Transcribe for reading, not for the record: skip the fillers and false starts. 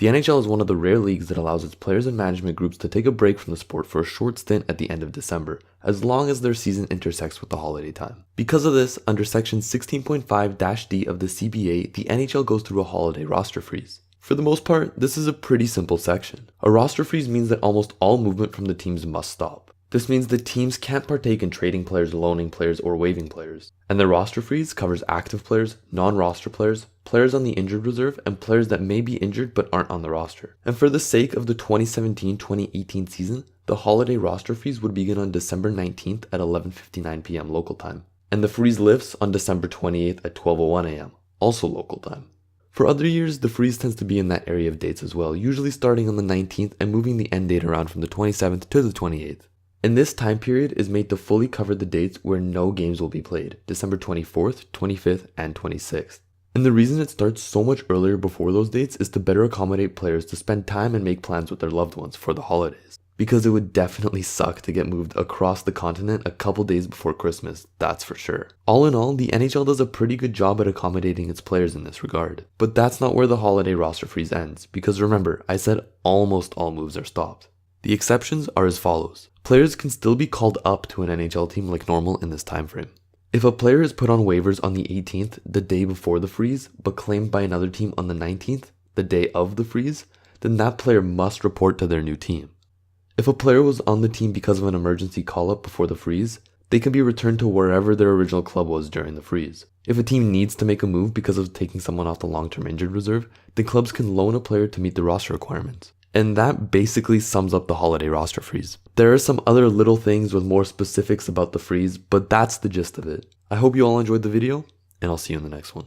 The NHL is one of the rare leagues that allows its players and management groups to take a break from the sport for a short stint at the end of December, as long as their season intersects with the holiday time. Because of this, under section 16.5-D of the CBA, the NHL goes through a holiday roster freeze. For the most part, this is a pretty simple section. A roster freeze means that almost all movement from the teams must stop. This means that teams can't partake in trading players, loaning players, or waiving players. And the roster freeze covers active players, non-roster players, players on the injured reserve, and players that may be injured but aren't on the roster. And for the sake of the 2017-2018 season, the holiday roster freeze would begin on December 19th at 11:59 p.m. local time. And the freeze lifts on December 28th at 12:01 a.m., also local time. For other years, the freeze tends to be in that area of dates as well, usually starting on the 19th and moving the end date around from the 27th to the 28th. And this time period is made to fully cover the dates where no games will be played, December 24th, 25th, and 26th. And the reason it starts so much earlier before those dates is to better accommodate players to spend time and make plans with their loved ones for the holidays. Because it would definitely suck to get moved across the continent a couple days before Christmas, that's for sure. All in all, the NHL does a pretty good job at accommodating its players in this regard. But that's not where the holiday roster freeze ends, because remember, I said almost all moves are stopped. The exceptions are as follows. Players can still be called up to an NHL team like normal in this time frame. If a player is put on waivers on the 18th, the day before the freeze, but claimed by another team on the 19th, the day of the freeze, then that player must report to their new team. If a player was on the team because of an emergency call-up before the freeze, they can be returned to wherever their original club was during the freeze. If a team needs to make a move because of taking someone off the long-term injured reserve, then clubs can loan a player to meet the roster requirements. And that basically sums up the holiday roster freeze. There are some other little things with more specifics about the freeze, but that's the gist of it. I hope you all enjoyed the video, and I'll see you in the next one.